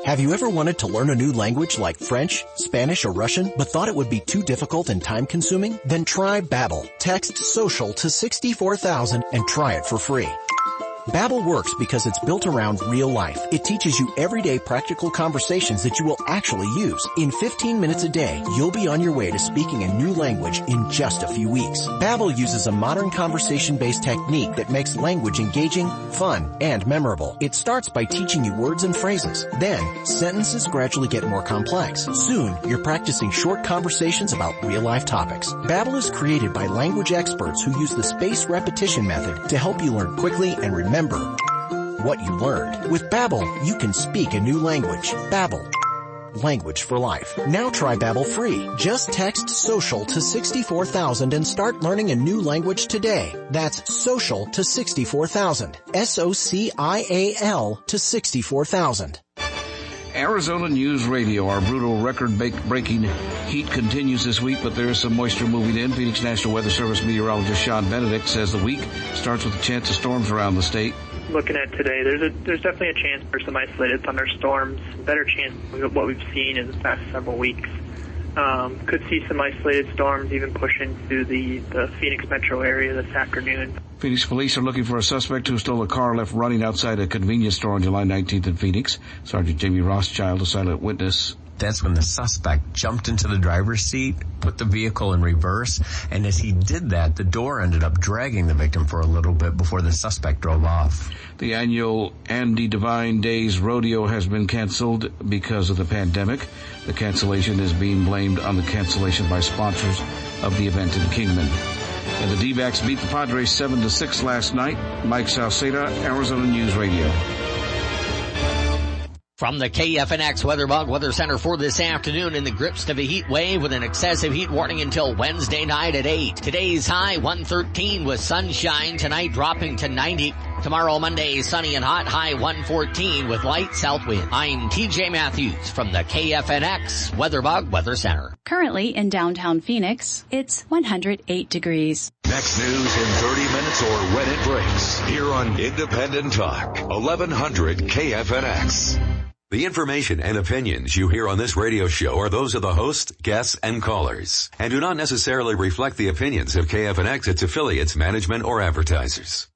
Have you ever wanted to learn a new language like French, Spanish, or Russian, but thought it would be too difficult and time-consuming? Then try Babbel. Text SOCIAL to 64,000 and try it for free. Babbel works because it's built around real life. It teaches you everyday practical conversations that you will actually use. In 15 minutes a day, you'll be on your way to speaking a new language in just a few weeks. Babbel uses a modern conversation-based technique that makes language engaging, fun, and memorable. It starts by teaching you words and phrases. Then, sentences gradually get more complex. Soon, you're practicing short conversations about real-life topics. Babbel is created by language experts who use the spaced repetition method to help you learn quickly and remember what you learned. With Babbel, you can speak a new language. Babbel. Language for life. Now try Babbel free. Just text SOCIAL to 64,000 and start learning a new language today. That's SOCIAL to 64,000. SOCIAL to 64,000. Arizona News Radio. Our brutal record-breaking heat continues this week, but there is some moisture moving in. Phoenix National Weather Service meteorologist Sean Benedict says the week starts with a chance of storms around the state. Looking at today, there's definitely a chance for some isolated thunderstorms. Better chance of what we've seen in the past several weeks. Could see some isolated storms even push into the Phoenix metro area this afternoon. Phoenix police are looking for a suspect who stole a car left running outside a convenience store on July 19th in Phoenix. Sergeant Jamie Rothschild, a silent witness. That's when the suspect jumped into the driver's seat, put the vehicle in reverse, and as he did that, the door ended up dragging the victim for a little bit before the suspect drove off. The annual Andy Devine Days Rodeo has been canceled because of the pandemic. The cancellation is being blamed on the cancellation by sponsors of the event in Kingman. And the D-backs beat the Padres 7-6 last night. Mike Salceda, Arizona News Radio. From the KFNX Weather Center for this afternoon, in the grips of a heat wave with an excessive heat warning until Wednesday night at 8. Today's high 113 with sunshine. Tonight dropping to 90. Tomorrow, Monday, sunny and hot, high 114 with light south wind. I'm TJ Matthews from the KFNX Weather Center. Currently in downtown Phoenix, it's 108 degrees. Next news in 30 minutes or when it breaks. Here on Independent Talk, 1100 KFNX. The information and opinions you hear on this radio show are those of the host, guests, and callers, and do not necessarily reflect the opinions of KFNX, its affiliates, management, or advertisers.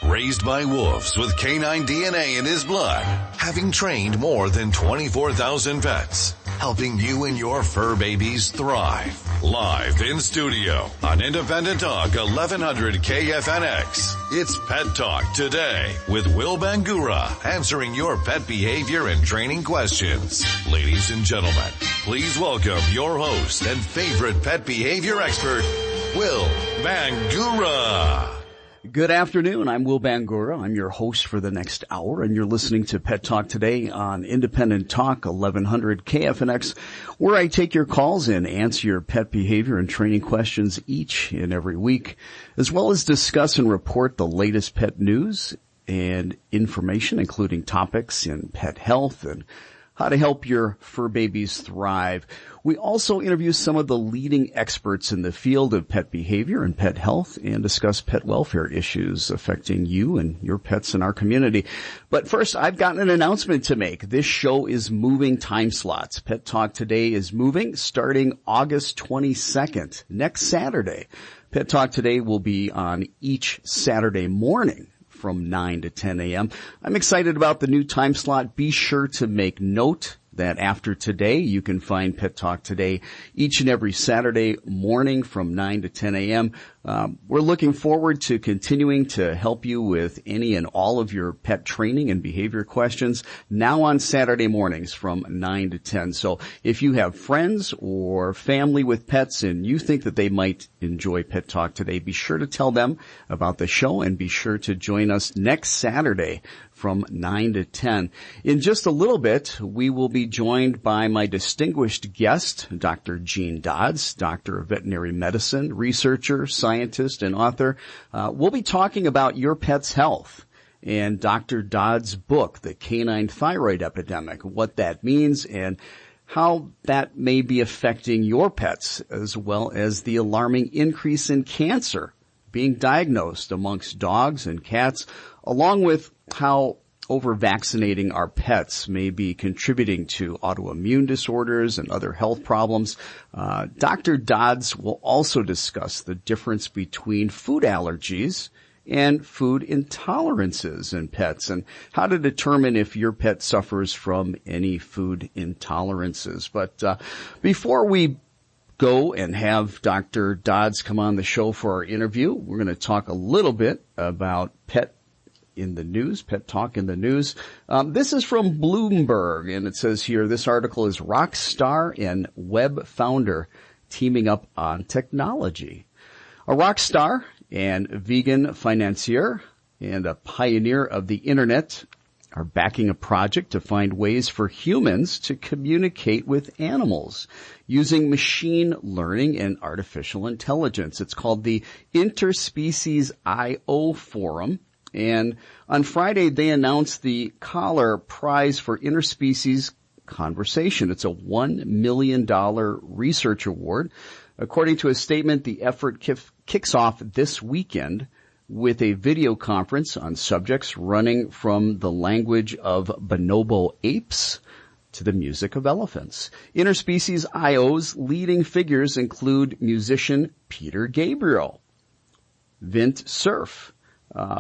Raised by wolves with canine DNA in his blood, having trained more than 24,000 pets, helping you and your fur babies thrive. Live in studio on Independent Talk 1100 KFNX. It's Pet Talk Today with Will Bangura, answering your pet behavior and training questions. Ladies and gentlemen, please welcome your host and favorite pet behavior expert, Will Bangura. Good afternoon. I'm Will Bangura. I'm your host for the next hour, and you're listening to Pet Talk Today on Independent Talk 1100 KFNX, where I take your calls and answer your pet behavior and training questions each and every week, as well as discuss and report the latest pet news and information, including topics in pet health and how to help your fur babies thrive. We also interview some of the leading experts in the field of pet behavior and pet health and discuss pet welfare issues affecting you and your pets in our community. But first, I've got an announcement to make. This show is moving time slots. Pet Talk Today is moving starting August 22nd, next Saturday. Pet Talk Today will be on each Saturday morning from 9 to 10 a.m. I'm excited about the new time slot. Be sure to make note that after today, you can find Pet Talk Today each and every Saturday morning from 9 to 10 a.m. We're looking forward to continuing to help you with any and all of your pet training and behavior questions now on Saturday mornings from 9 to 10. So if you have friends or family with pets and you think that they might enjoy Pet Talk Today, be sure to tell them about the show and be sure to join us next Saturday from 9 to 10. In just a little bit, we will be joined by my distinguished guest, Dr. Gene Dodds, Doctor of Veterinary Medicine, researcher, scientist, and author. We'll be talking about your pet's health and Dr. Dodds' book, The Canine Thyroid Epidemic, what that means and how that may be affecting your pets, as well as the alarming increase in cancer being diagnosed amongst dogs and cats, along with how over-vaccinating our pets may be contributing to autoimmune disorders and other health problems. Dr. Dodds will also discuss the difference between food allergies and food intolerances in pets and how to determine if your pet suffers from any food intolerances. But before we go and have Dr. Dodds come on the show for our interview, we're going to talk a little bit about pet talk in the news. This is from Bloomberg, and it says here, this article is rock star and web founder teaming up on technology. A rock star and vegan financier and a pioneer of the internet are backing a project to find ways for humans to communicate with animals using machine learning and artificial intelligence. It's called the Interspecies IO Forum. And on Friday, they announced the Collar Prize for Interspecies Conversation. It's a $1 million research award. According to a statement, the effort kicks off this weekend with a video conference on subjects running from the language of bonobo apes to the music of elephants. Interspecies IO's leading figures include musician Peter Gabriel, Vint Cerf,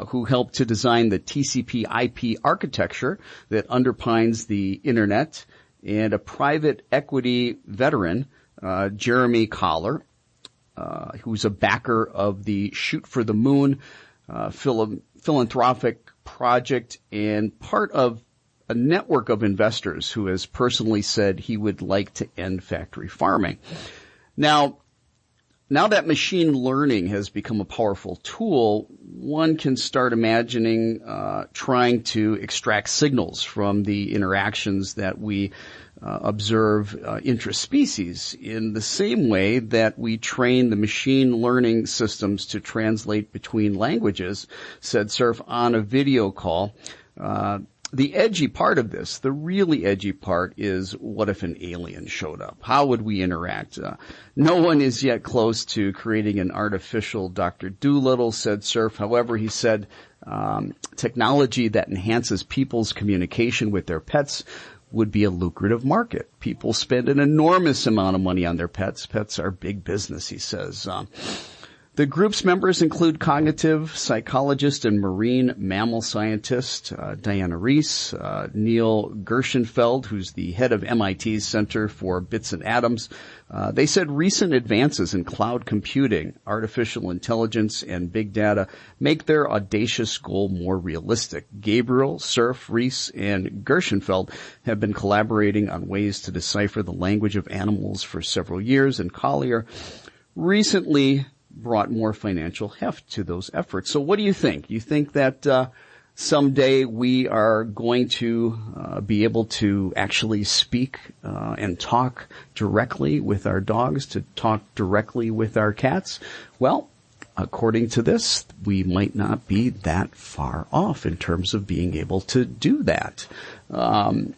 who helped to design the TCP/IP architecture that underpins the internet, and a private equity veteran, Jeremy Collar, who's a backer of the Shoot for the Moon philanthropic project and part of a network of investors who has personally said he would like to end factory farming. Now that machine learning has become a powerful tool, one can start imagining trying to extract signals from the interactions that we observe intraspecies in the same way that we train the machine learning systems to translate between languages, said Cerf on a video call. The edgy part of this, the really edgy part, is what if an alien showed up? How would we interact? No one is yet close to creating an artificial Dr. Dolittle, said Cerf. However, he said technology that enhances people's communication with their pets would be a lucrative market. People spend an enormous amount of money on their pets. Pets are big business, he says. The group's members include cognitive psychologist and marine mammal scientist Diana Reese, Neil Gershenfeld, who's the head of MIT's Center for Bits and Atoms. They said recent advances in cloud computing, artificial intelligence, and big data make their audacious goal more realistic. Gabriel, Cerf, Reese, and Gershenfeld have been collaborating on ways to decipher the language of animals for several years, and Collier recently brought more financial heft to those efforts. So what do you think? You think that someday we are going to be able to actually speak and talk directly with our dogs, to talk directly with our cats? Well, according to this, we might not be that far off in terms of being able to do that. We're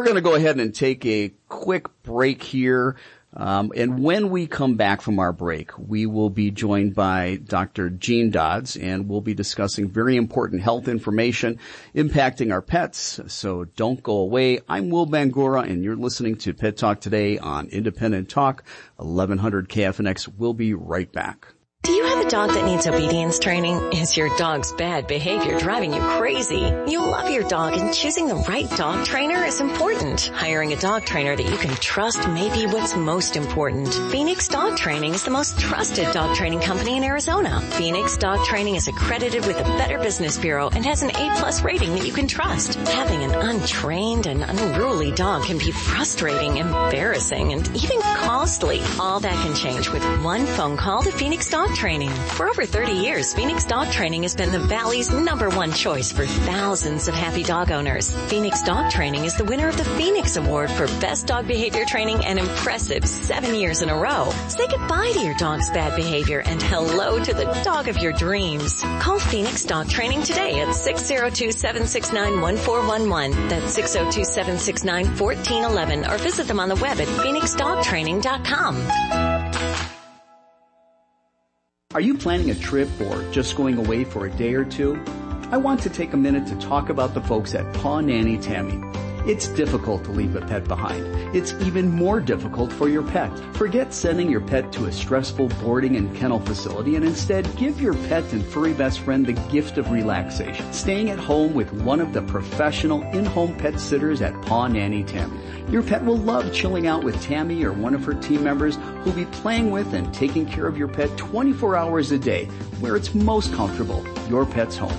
going to go ahead and take a quick break here. And when we come back from our break, we will be joined by Dr. Gene Dodds, and we'll be discussing very important health information impacting our pets. So don't go away. I'm Will Bangura, and you're listening to Pet Talk Today on Independent Talk, 1100 KFNX. We'll be right back. Do you have a dog that needs obedience training? Is your dog's bad behavior driving you crazy? You love your dog, and choosing the right dog trainer is important. Hiring a dog trainer that you can trust may be what's most important. Phoenix Dog Training is the most trusted dog training company in Arizona. Phoenix Dog Training is accredited with the Better Business Bureau and has an A+ rating that you can trust. Having an untrained and unruly dog can be frustrating, embarrassing, and even costly. All that can change with one phone call to Phoenix Dog Training. For over 30 years, Phoenix Dog Training has been the Valley's #1 choice for thousands of happy dog owners. Phoenix Dog Training is the winner of the Phoenix Award for Best Dog Behavior Training an impressive 7 years in a row. Say goodbye to your dog's bad behavior and hello to the dog of your dreams. Call Phoenix Dog Training today at 602-769-1411. That's 602-769-1411, or visit them on the web at phoenixdogtraining.com. Are you planning a trip or just going away for a day or two? I want to take a minute to talk about the folks at Paw Nanny Tammy. It's difficult to leave a pet behind. It's even more difficult for your pet. Forget sending your pet to a stressful boarding and kennel facility and instead give your pet and furry best friend the gift of relaxation. Staying at home with one of the professional in-home pet sitters at Paw Nanny Tammy. Your pet will love chilling out with Tammy or one of her team members who'll be playing with and taking care of your pet 24 hours a day, where it's most comfortable, your pet's home.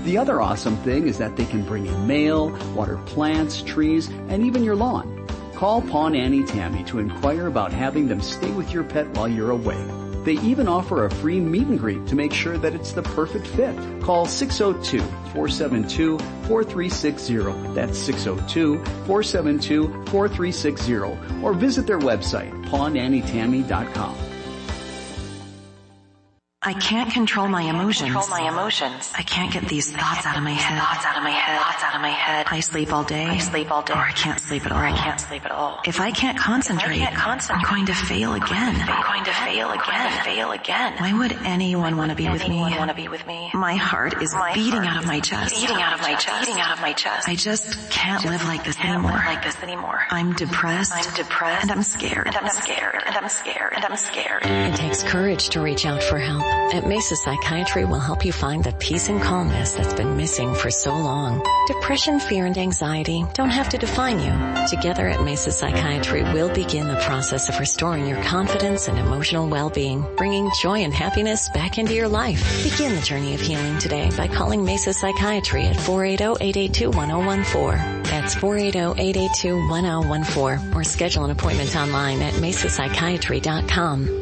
The other awesome thing is that they can bring in mail, water plants, trees, and even your lawn. Call Paw Nanny Tammy to inquire about having them stay with your pet while you're away. They even offer a free meet and greet to make sure that it's the perfect fit. Call 602-472-4360. That's 602-472-4360. Or visit their website, pawnannytammy.com. I can't control my emotions. I can't get these thoughts out of my head. I sleep all day. Or I can't sleep at all. If I can't concentrate, I'm going to fail again. Why would anyone want to be with me? My heart is beating out of my chest. I just can't live like this anymore. I'm depressed. And I'm scared. It takes courage to reach out for help. At Mesa Psychiatry will help you find the peace and calmness that's been missing for so long. Depression, fear, and anxiety don't have to define you. Together at Mesa Psychiatry, we'll begin the process of restoring your confidence and emotional well-being, bringing joy and happiness back into your life. Begin the journey of healing today by calling Mesa Psychiatry at 480-882-1014. That's 480-882-1014, or schedule an appointment online at mesapsychiatry.com.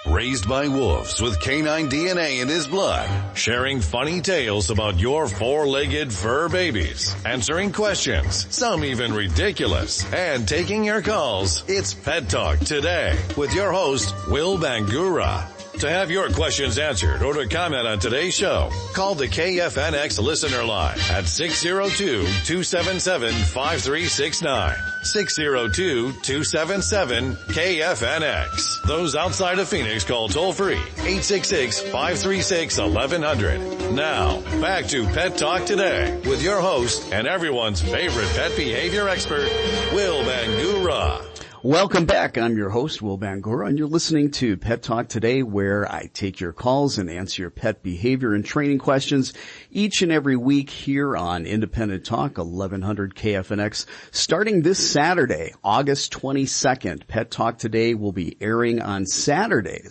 Raised by wolves with canine DNA in his blood, sharing funny tales about your four-legged fur babies, answering questions, some even ridiculous, and taking your calls. It's Pet Talk Today with your host, Will Bangura. To have your questions answered or to comment on today's show, call the KFNX listener line at 602-277-5369. 602-277-KFNX. Those outside of Phoenix call toll-free 866-536-1100. Now, back to Pet Talk Today with your host and everyone's favorite pet behavior expert, Will Bangura. Welcome back. I'm your host, Will Bangura, and you're listening to Pet Talk Today, where I take your calls and answer your pet behavior and training questions each and every week here on Independent Talk, 1100 KFNX. Starting this Saturday, August 22nd, Pet Talk Today will be airing on Saturday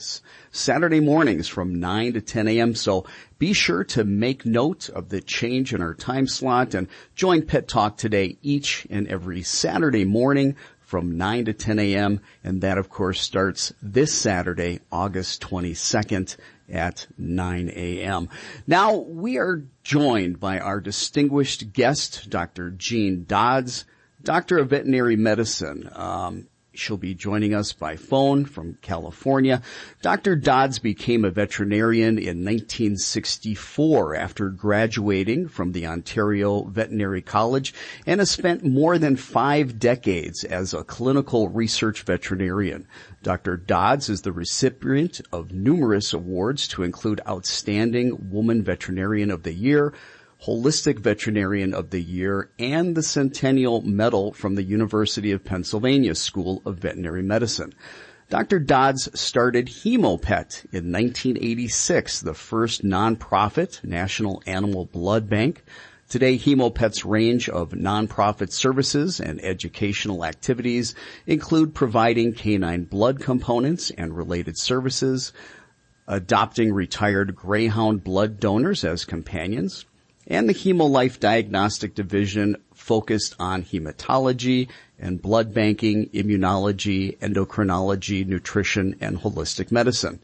mornings from 9 to 10 a.m., so be sure to make note of the change in our time slot and join Pet Talk Today each and every Saturday morning from 9 to 10 a.m., and that, of course, starts this Saturday, August 22nd at 9 a.m. Now, we are joined by our distinguished guest, Dr. Jean Dodds, Doctor of Veterinary Medicine. She'll be joining us by phone from California. Dr. Dodds became a veterinarian in 1964 after graduating from the Ontario Veterinary College and has spent more than 5 decades as a clinical research veterinarian. Dr. Dodds is the recipient of numerous awards to include Outstanding Woman Veterinarian of the Year, Holistic Veterinarian of the Year, and the Centennial Medal from the University of Pennsylvania School of Veterinary Medicine. Dr. Dodds started HemoPet in 1986, the first nonprofit national animal blood bank. Today, HemoPet's range of nonprofit services and educational activities include providing canine blood components and related services, adopting retired greyhound blood donors as companions, and the HemoLife Diagnostic Division focused on hematology and blood banking, immunology, endocrinology, nutrition, and holistic medicine.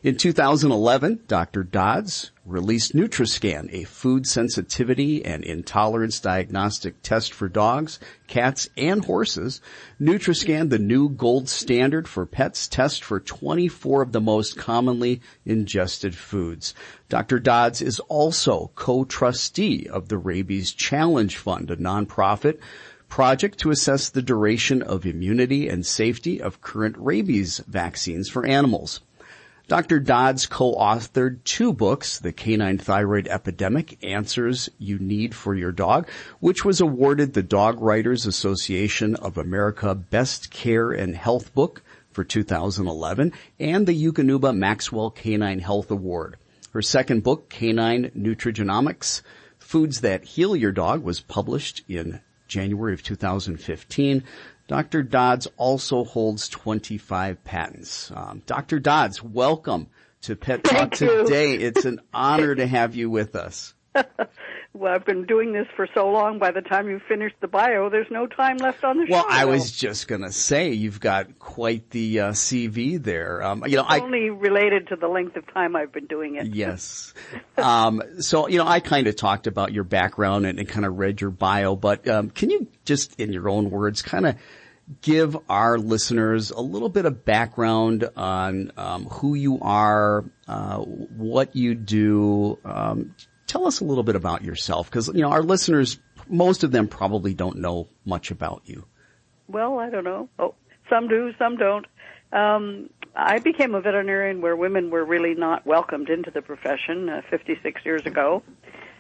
In 2011, Dr. Dodds released NutriScan, a food sensitivity and intolerance diagnostic test for dogs, cats, and horses. NutriScan, the new gold standard for pets, tests for 24 of the most commonly ingested foods. Dr. Dodds is also co-trustee of the Rabies Challenge Fund, a nonprofit project to assess the duration of immunity and safety of current rabies vaccines for animals. Dr. Dodds co-authored 2 books, The Canine Thyroid Epidemic, Answers You Need for Your Dog, which was awarded the Dog Writers Association of America Best Care and Health Book for 2011, and the Eukanuba Maxwell Canine Health Award. Her second book, Canine Nutrigenomics, Foods That Heal Your Dog, was published in January of 2015. Dr. Dodds also holds 25 patents. Dr. Dodds, welcome to Pet Talk today. It's an honor to have you with us. Well, I've been doing this for so long, by the time you finish the bio, there's no time left on the show. Well, I was just going to say, you've got quite the CV there. Only related to the length of time I've been doing it. Yes. So, I kind of talked about your background and kind of read your bio, but can you just, in your own words, kind of give our listeners a little bit of background on who you are, what you do? Tell us a little bit about yourself, because, our listeners, most of them probably don't know much about you. Well, I don't know. Oh, some do, some don't. I became a veterinarian where women were really not welcomed into the profession 56 years ago.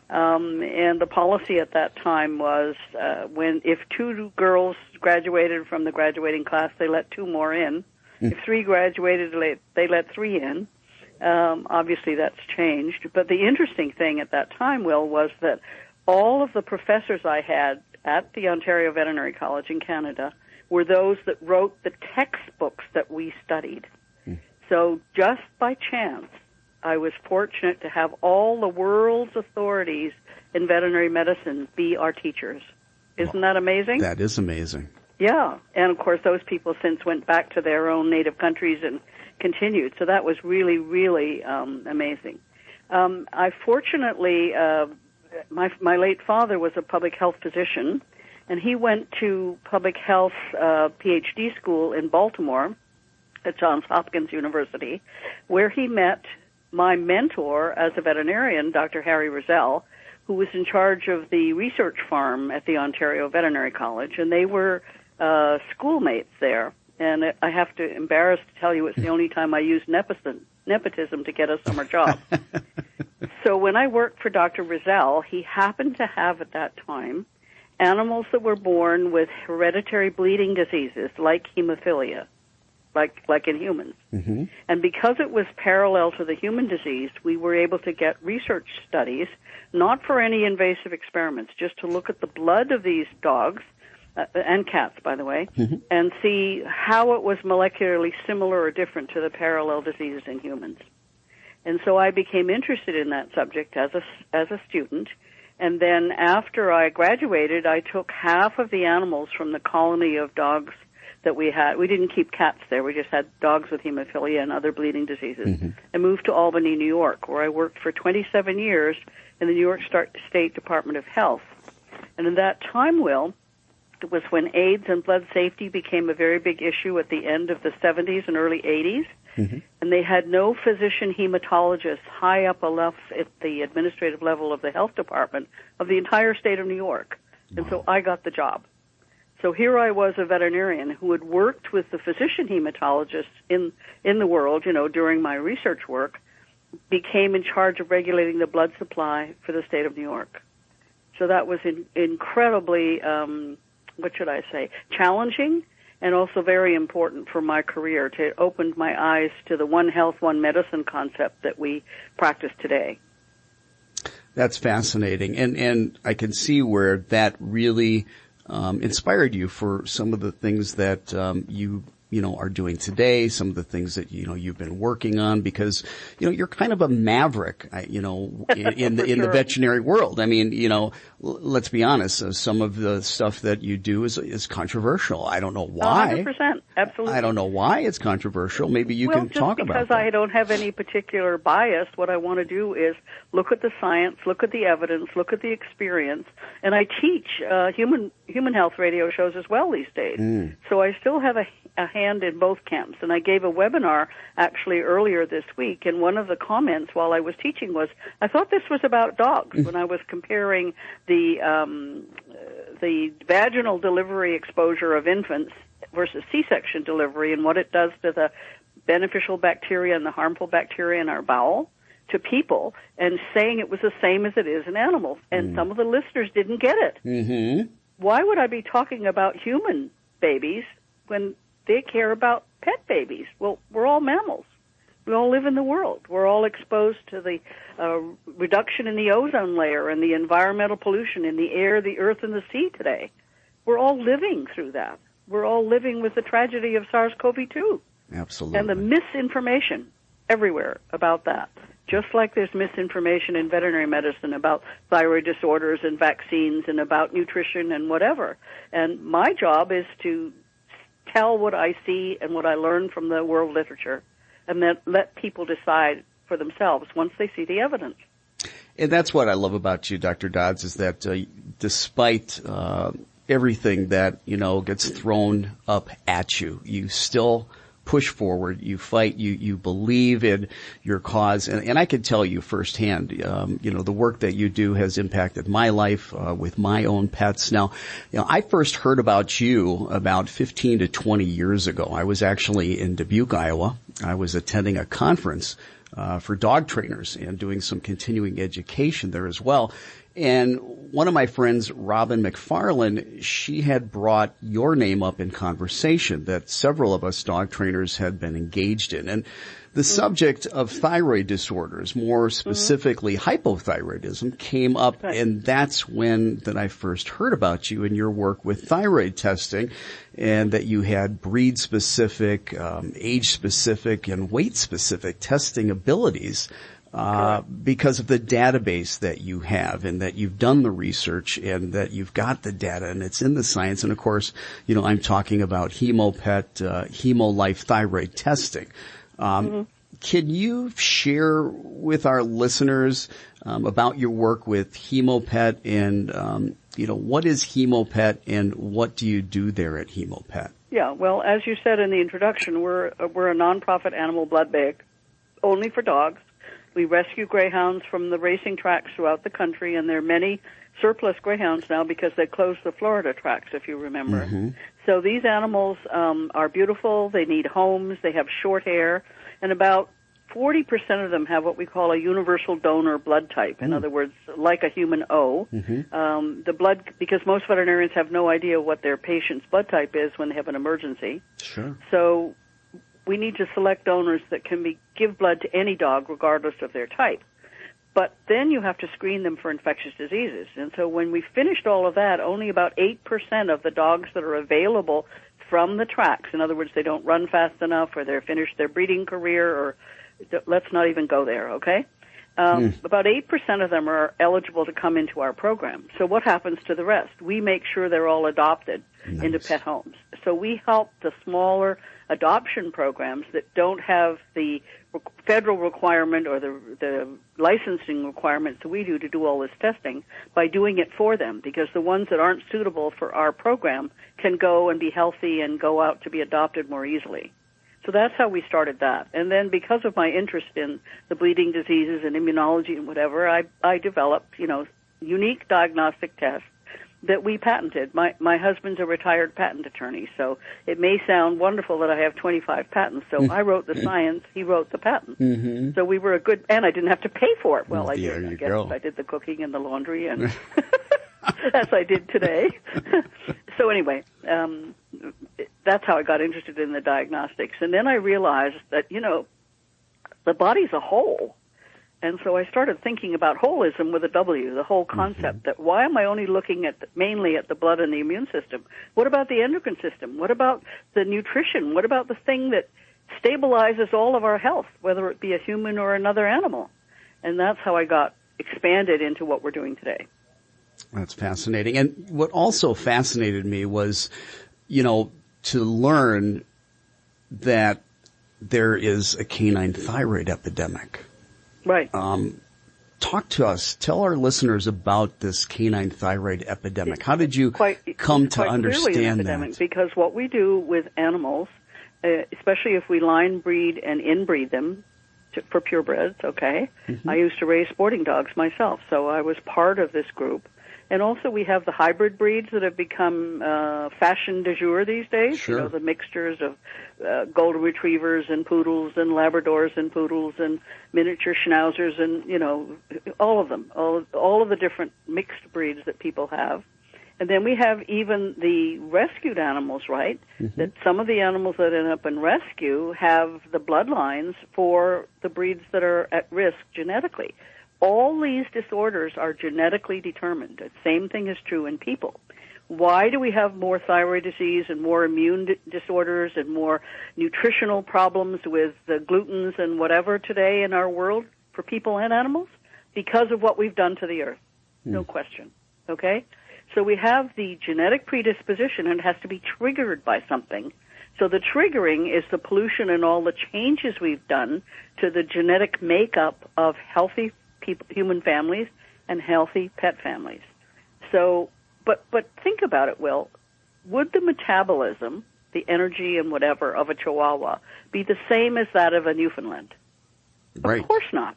And the policy at that time was if 2 girls graduated from the graduating class, they let 2 more in. If 3 graduated, they let 3 in. Obviously, that's changed. But the interesting thing at that time, Will, was that all of the professors I had at the Ontario Veterinary College in Canada were those that wrote the textbooks that we studied. So just by chance, I was fortunate to have all the world's authorities in veterinary medicine be our teachers. Isn't that amazing? That is amazing. Yeah. And, of course, those people since went back to their own native countries and continued. So that was really, really amazing. I fortunately, my late father was a public health physician, and he went to public health PhD school in Baltimore at Johns Hopkins University, where he met my mentor as a veterinarian, Dr. Harry Rozelle, who was in charge of the research farm at the Ontario Veterinary College, and they were schoolmates there. And I have to embarrass to tell you it's the only time I used nepotism to get a summer job. So when I worked for Dr. Rozelle, he happened to have at that time animals that were born with hereditary bleeding diseases like hemophilia, like in humans. Mm-hmm. And because it was parallel to the human disease, we were able to get research studies, not for any invasive experiments, just to look at the blood of these dogs, and cats, by the way, mm-hmm. and see how it was molecularly similar or different to the parallel diseases in humans. And so I became interested in that subject as a student. And then after I graduated, I took half of the animals from the colony of dogs that we had. We didn't keep cats there. We just had dogs with hemophilia and other bleeding diseases. Mm-hmm. And moved to Albany, New York, where I worked for 27 years in the New York State Department of Health. And in that time, Will, it was when AIDS and blood safety became a very big issue at the end of the 70s and early 80s. Mm-hmm. And they had no physician hematologists high up enough at the administrative level of the health department of the entire state of New York. Wow. And so I got the job. So here I was, a veterinarian who had worked with the physician hematologists in the world, during my research work, became in charge of regulating the blood supply for the state of New York. So that was incredibly, challenging, and also very important for my career. It opened my eyes to the one health, one medicine concept that we practice today. That's fascinating. And I can see where that really inspired you for some of the things that you are doing today, some of the things that, you've been working on, because, you're kind of a maverick, in the veterinary world. I mean, let's be honest, some of the stuff that you do is controversial. I don't know why. 100%, absolutely. I don't know why it's controversial. Maybe you can talk about that. Because I don't have any particular bias. What I want to do is look at the science, look at the evidence, look at the experience, and I teach human health radio shows as well these days. So I still have a hand in both camps. And I gave a webinar actually earlier this week, and one of the comments while I was teaching was, I thought this was about dogs when I was comparing the vaginal delivery exposure of infants versus C-section delivery and what it does to the beneficial bacteria and the harmful bacteria in our bowel to people and saying it was the same as it is in animals. And some of the listeners didn't get it. Mm-hmm. Why would I be talking about human babies when they care about pet babies? Well, we're all mammals. We all live in the world. We're all exposed to the reduction in the ozone layer and the environmental pollution in the air, the earth, and the sea today. We're all living through that. We're all living with the tragedy of SARS-CoV-2. Absolutely. And the misinformation everywhere about that. Just like there's misinformation in veterinary medicine about thyroid disorders and vaccines and about nutrition and whatever. And my job is to tell what I see and what I learn from the world literature, and then let people decide for themselves once they see the evidence. And that's what I love about you, Dr. Dodds, is that despite everything that, gets thrown up at you, you still push forward, you fight, you believe in your cause. And I can tell you firsthand, the work that you do has impacted my life with my own pets. Now, I first heard about you about 15 to 20 years ago. I was actually in Dubuque, Iowa. I was attending a conference for dog trainers and doing some continuing education there as well. And one of my friends, Robin McFarland, she had brought your name up in conversation that several of us dog trainers had been engaged in. And the subject of thyroid disorders, more specifically hypothyroidism, came up, and that's when that I first heard about you and your work with thyroid testing, and that you had breed-specific, age-specific, and weight-specific testing abilities. Because of the database that you have and that you've done the research and that you've got the data and it's in the science. And of course, I'm talking about HemoPet, HemoLife thyroid testing. Can you share with our listeners, about your work with HemoPet and, what is HemoPet and what do you do there at HemoPet? Yeah, well, as you said in the introduction, we're a nonprofit animal blood bank only for dogs. We rescue greyhounds from the racing tracks throughout the country, and there are many surplus greyhounds now because they closed the Florida tracks, if you remember. So these animals are beautiful. They need homes. They have short hair, and about 40% of them have what we call a universal donor blood type. In other words, like a human O. The blood, because most veterinarians have no idea what their patient's blood type is when they have an emergency. Sure. So we need to select donors that can give blood to any dog regardless of their type. But then you have to screen them for infectious diseases. And so when we finished all of that, only about 8% of the dogs that are available from the tracks, in other words, they don't run fast enough or they're finished their breeding career, or let's not even go there, okay? About 8% of them are eligible to come into our program. So what happens to the rest? We make sure they're all adopted into pet homes. So we help the smaller adoption programs that don't have the federal requirement or the licensing requirements that we do to do all this testing by doing it for them, because the ones that aren't suitable for our program can go and be healthy and go out to be adopted more easily. So that's how we started that. And then because of my interest in the bleeding diseases and immunology and whatever, I developed, unique diagnostic tests that we patented. My husband's a retired patent attorney, so it may sound wonderful that I have 25 patents. So I wrote the science, he wrote the patent. So we were and I didn't have to pay for it. Well, I did. I guess I did the cooking and the laundry, and as I did today. So anyway, that's how I got interested in the diagnostics. And then I realized that, the body's a whole. And so I started thinking about holism with a W, the whole concept that why am I only looking mainly at the blood and the immune system? What about the endocrine system? What about the nutrition? What about the thing that stabilizes all of our health, whether it be a human or another animal? And that's how I got expanded into what we're doing today. That's fascinating. And what also fascinated me was, to learn that there is a canine thyroid epidemic. Right. Talk to us. Tell our listeners about this canine thyroid epidemic. How did you come to understand that? Because what we do with animals, especially if we line breed and inbreed them for purebreds, okay? I used to raise sporting dogs myself, so I was part of this group. And also we have the hybrid breeds that have become fashion du jour these days. Sure. You know, the mixtures of golden retrievers and poodles and Labradors and poodles and miniature schnauzers and, you know, all of them, all of the different mixed breeds that people have. And then we have even the rescued animals, right? Mm-hmm. That some of the animals that end up in rescue have the bloodlines for the breeds that are at risk genetically. All these disorders are genetically determined. The same thing is true in people. Why do we have more thyroid disease and more immune disorders and more nutritional problems with the glutens and whatever today in our world for people and animals? Because of what we've done to the earth. No question. Okay? So we have the genetic predisposition, and it has to be triggered by something. So the triggering is the pollution and all the changes we've done to the genetic makeup of healthy human families and healthy pet families. So, but think about it, Will. Would the metabolism, the energy and whatever of a Chihuahua be the same as that of a Newfoundland? Right. Of course not.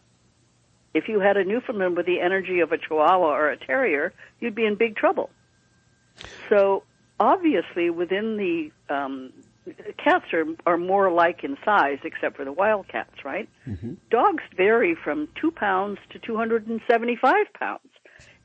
If you had a Newfoundland with the energy of a Chihuahua or a Terrier, you'd be in big trouble. So obviously within the cats are more alike in size, except for the wild cats, right? Mm-hmm. Dogs vary from 2 pounds to 275 pounds.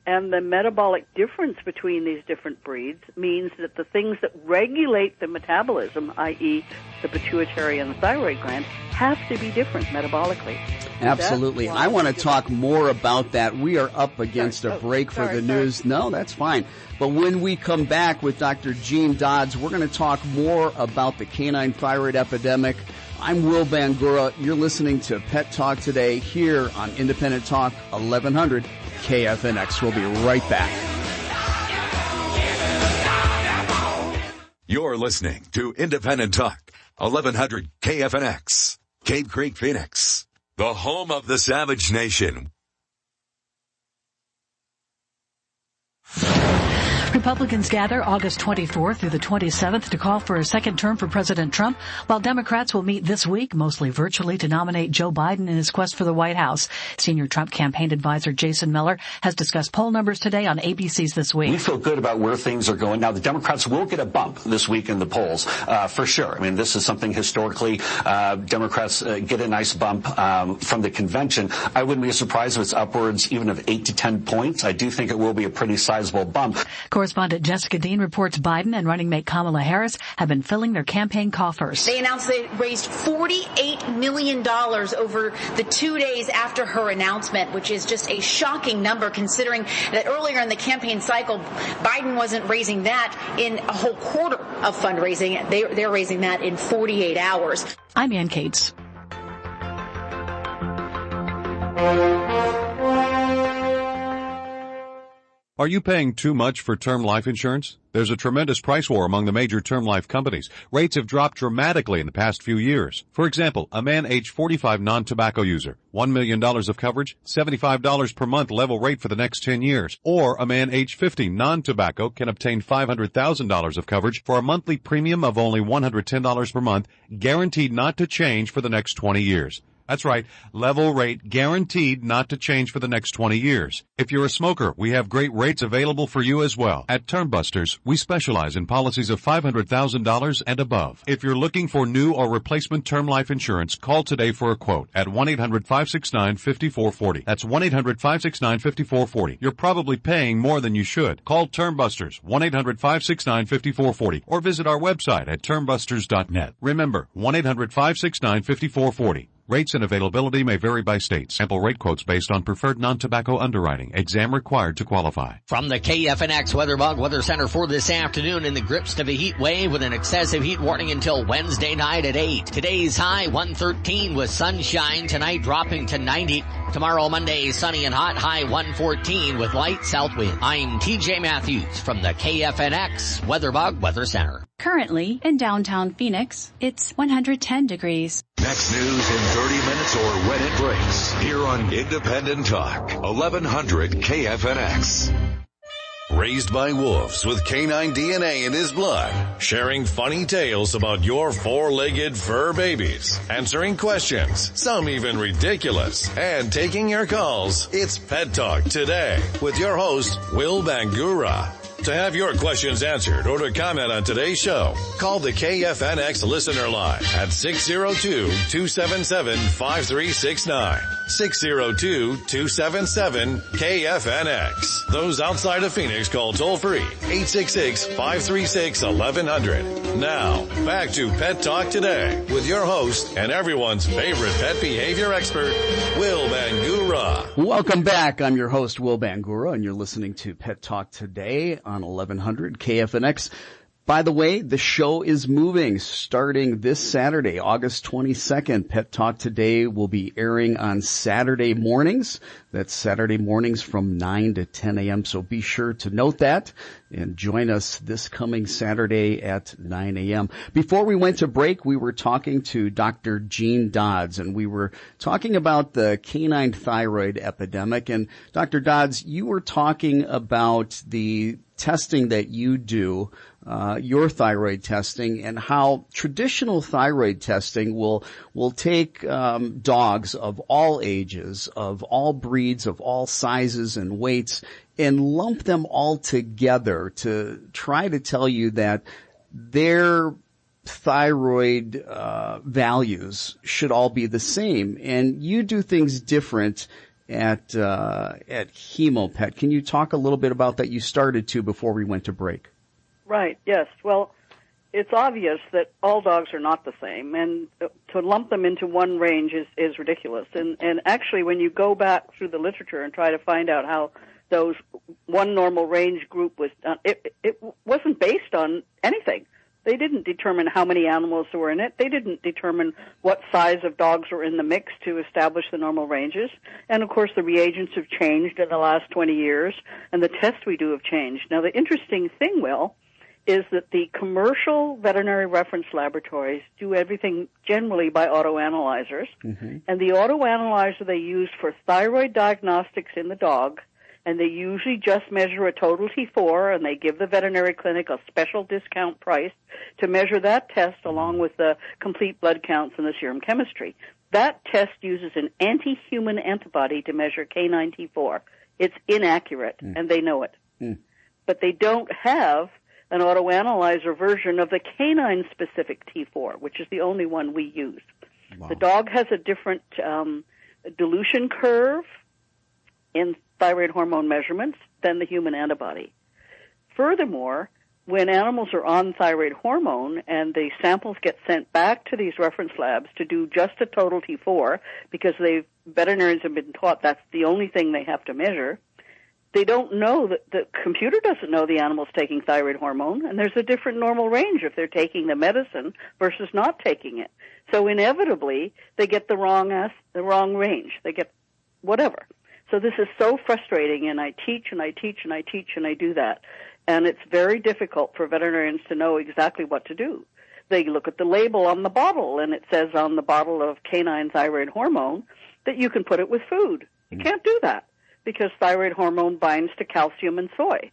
And the metabolic difference between these different breeds means that the things that regulate the metabolism, i.e. the pituitary and the thyroid gland, have to be different metabolically. Absolutely. I want to talk more about that. We are up against a break for the news. No, that's fine. But when we come back with Dr. Gene Dodds, we're going to talk more about the canine thyroid epidemic. I'm Will Bangura. You're listening to Pet Talk Today here on Independent Talk 1100 KFNX. We'll be right back. You're listening to Independent Talk 1100 KFNX, Cave Creek, Phoenix, the home of the Savage Nation. Republicans gather August 24th through the 27th to call for a second term for President Trump, while Democrats will meet this week, mostly virtually, to nominate Joe Biden in his quest for the White House. Senior Trump campaign advisor Jason Miller has discussed poll numbers today on ABC's This Week. We feel good about where things are going. Now, the Democrats will get a bump this week in the polls, for sure. I mean, this is something historically, Democrats get a nice bump from the convention. I wouldn't be surprised if it's upwards even of 8 to 10 points. I do think it will be a pretty sizable bump. Correspondent Jessica Dean reports Biden and running mate Kamala Harris have been filling their campaign coffers. They announced they raised $48 million over the 2 days after her announcement, which is just a shocking number considering that earlier in the campaign cycle, Biden wasn't raising that in a whole quarter of fundraising. They're raising that in 48 hours. I'm Ann Cates. Are you paying too much for term life insurance? There's a tremendous price war among the major term life companies. Rates have dropped dramatically in the past few years. For example, a man age 45 non-tobacco user, $1 million of coverage, $75 per month level rate for the next 10 years. Or a man age 50 non-tobacco can obtain $500,000 of coverage for a monthly premium of only $110 per month, guaranteed not to change for the next 20 years. That's right, level rate guaranteed not to change for the next 20 years. If you're a smoker, we have great rates available for you as well. At Term Busters, we specialize in policies of $500,000 and above. If you're looking for new or replacement term life insurance, call today for a quote at 1-800-569-5440. That's 1-800-569-5440. You're probably paying more than you should. Call Term Busters, 1-800-569-5440, or visit our website at termbusters.net. Remember, 1-800-569-5440. Rates and availability may vary by state. Sample rate quotes based on preferred non-tobacco underwriting. Exam required to qualify. From the KFNX Weather Center for this afternoon, in the grips of a heat wave with an excessive heat warning until Wednesday night at 8. Today's high 113 with sunshine. Tonight dropping to 90. Tomorrow, Monday, sunny and hot, high 114 with light south wind. I'm TJ Matthews from the KFNX Weather Center. Currently, in downtown Phoenix, it's 110 degrees. Next news in 30 minutes or when it breaks. Here on Independent Talk, 1100 KFNX. Raised by wolves with canine DNA in his blood, sharing funny tales about your four-legged fur babies, answering questions, some even ridiculous, and taking your calls. It's Pet Talk Today with your host, Will Bangura. To have your questions answered or to comment on today's show, call the KFNX listener line at 602-277-5369. 602-277-KFNX. Those outside of Phoenix call toll-free 866-536-1100. Now, back to Pet Talk Today with your host and everyone's favorite pet behavior expert, Will Bangura. Welcome back. I'm your host, Will Bangura, and you're listening to Pet Talk Today on 1100 KFNX. By the way, the show is moving starting this Saturday, August 22nd. Pet Talk Today will be airing on Saturday mornings. That's Saturday mornings from 9 to 10 a.m. So be sure to note that and join us this coming Saturday at 9 a.m. Before we went to break, we were talking to Dr. Gene Dodds, and we were talking about the canine thyroid epidemic. And Dr. Dodds, you were talking about the testing that you do, your thyroid testing, and how traditional thyroid testing will take dogs of all ages, of all breeds, of all sizes and weights, and lump them all together to try to tell you that their thyroid values should all be the same. And you do things different at HemoPet. Can you talk a little bit about that? You started to before we went to break. Right, yes. Well, it's obvious that all dogs are not the same, and to lump them into one range is ridiculous. And actually, when you go back through the literature and try to find out how those one normal range group was done, it wasn't based on anything. They didn't determine how many animals were in it. They didn't determine what size of dogs were in the mix to establish the normal ranges. And, of course, the reagents have changed in the last 20 years, and the tests we do have changed. Now, the interesting thing, Will, is that the commercial veterinary reference laboratories do everything generally by autoanalyzers. Mm-hmm. And the autoanalyzer they use for thyroid diagnostics in the dog, and they usually just measure a total T4, and they give the veterinary clinic a special discount price to measure that test along with the complete blood counts and the serum chemistry. That test uses an anti-human antibody to measure canine T4. It's inaccurate, and they know it. But they don't have an autoanalyzer version of the canine-specific T4, which is the only one we use. Wow. The dog has a different dilution curve in thyroid hormone measurements than the human antibody. Furthermore, when animals are on thyroid hormone and the samples get sent back to these reference labs to do just a total T4, because veterinarians have been taught that's the only thing they have to measure, they don't know that the computer doesn't know the animal's taking thyroid hormone, and there's a different normal range if they're taking the medicine versus not taking it. So inevitably, they get the wrong range. They get whatever. So this is so frustrating, and I teach and I teach and I teach and I do that. And it's very difficult for veterinarians to know exactly what to do. They look at the label on the bottle, and it says on the bottle of canine thyroid hormone that you can put it with food. You can't do that because thyroid hormone binds to calcium and soy.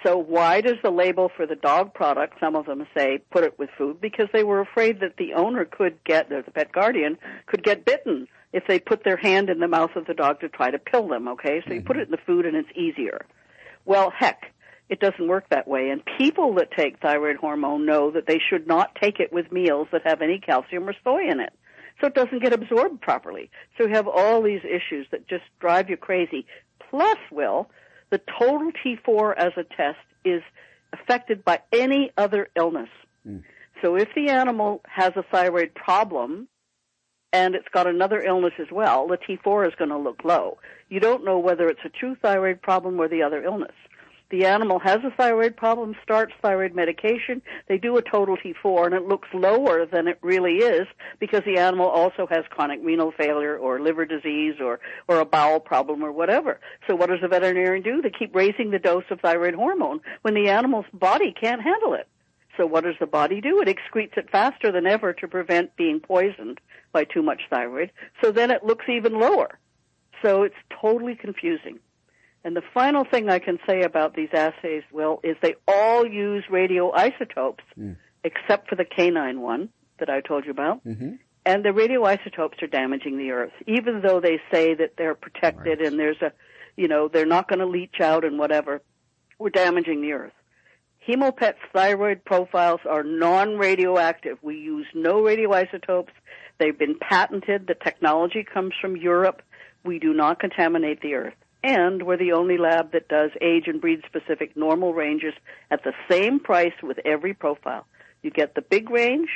So why does the label for the dog product, some of them say, put it with food? Because they were afraid that the owner could get, or the pet guardian, could get bitten if they put their hand in the mouth of the dog to try to pill them, okay? So you put it in the food and it's easier. Well, heck, it doesn't work that way. And people that take thyroid hormone know that they should not take it with meals that have any calcium or soy in it. So it doesn't get absorbed properly. So you have all these issues that just drive you crazy. Plus, Will, the total T4 as a test is affected by any other illness. So if the animal has a thyroid problem and it's got another illness as well, the T4 is going to look low. You don't know whether it's a true thyroid problem or the other illness. The animal has a thyroid problem, starts thyroid medication, they do a total T4, and it looks lower than it really is because the animal also has chronic renal failure or liver disease or a bowel problem or whatever. So what does the veterinarian do? They keep raising the dose of thyroid hormone when the animal's body can't handle it. So what does the body do? It excretes it faster than ever to prevent being poisoned by too much thyroid. So then it looks even lower. So it's totally confusing. And the final thing I can say about these assays, Will, is they all use radioisotopes, except for the canine one that I told you about. Mm-hmm. And the radioisotopes are damaging the earth, even though they say that they're protected and there's they're not going to leach out and whatever. We're damaging the earth. Hemopet's thyroid profiles are non-radioactive. We use no radioisotopes. They've been patented. The technology comes from Europe. We do not contaminate the earth. And we're the only lab that does age and breed-specific normal ranges at the same price with every profile. You get the big range,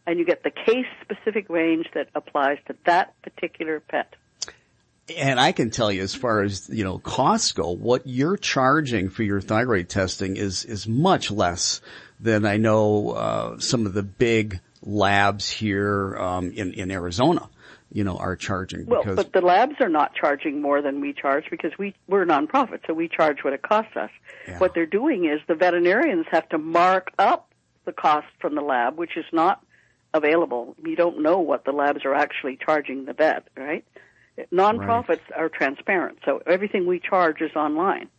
and you get the case-specific range that applies to that particular pet. And I can tell you, as far as, costs go, what you're charging for your thyroid testing is much less than I know some of the big labs here in Arizona, are charging. Well, but the labs are not charging more than we charge because we're a nonprofit, so we charge what it costs us. Yeah. What they're doing is the veterinarians have to mark up the cost from the lab, which is not available. You don't know what the labs are actually charging the vet, right? Nonprofits are transparent, so everything we charge is online.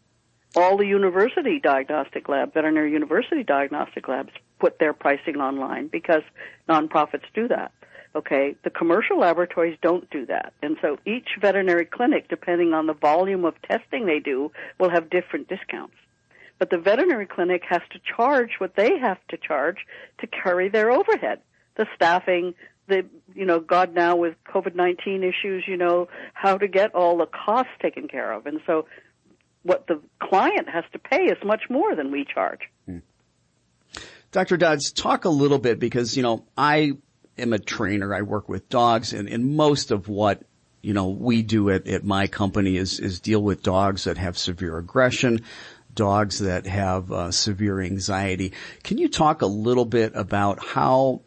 All the university diagnostic labs, veterinary university diagnostic labs, put their pricing online because nonprofits do that. Okay, the commercial laboratories don't do that. And so each veterinary clinic, depending on the volume of testing they do, will have different discounts. But the veterinary clinic has to charge what they have to charge to carry their overhead, the staffing, God now with COVID-19 issues, how to get all the costs taken care of. And so what the client has to pay is much more than we charge. Dr. Dodds, talk a little bit because, I am a trainer. I work with dogs, and most of what, we do at my company is deal with dogs that have severe aggression, dogs that have severe anxiety. Can you talk a little bit about how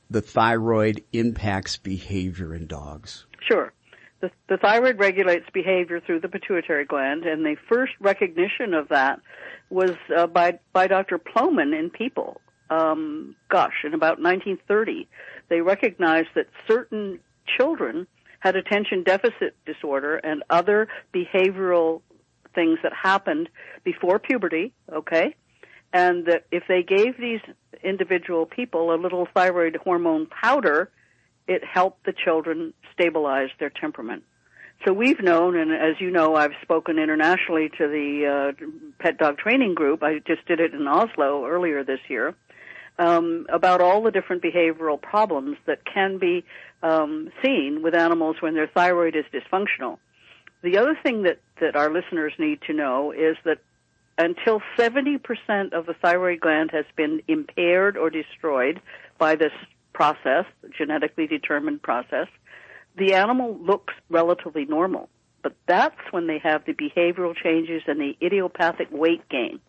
the thyroid impacts behavior in dogs? Sure. The thyroid regulates behavior through the pituitary gland, and the first recognition of that was by Dr. Plomin in people. In about 1930, they recognized that certain children had attention deficit disorder and other behavioral things that happened before puberty, okay? And that if they gave these individual people a little thyroid hormone powder, it helped the children stabilize their temperament. So we've known, and as you know, I've spoken internationally to the pet dog training group. I just did it in Oslo earlier this year, about all the different behavioral problems that can be seen with animals when their thyroid is dysfunctional. The other thing that our listeners need to know is that until 70% of the thyroid gland has been impaired or destroyed by this process, genetically determined process, the animal looks relatively normal. But that's when they have the behavioral changes and the idiopathic weight gain.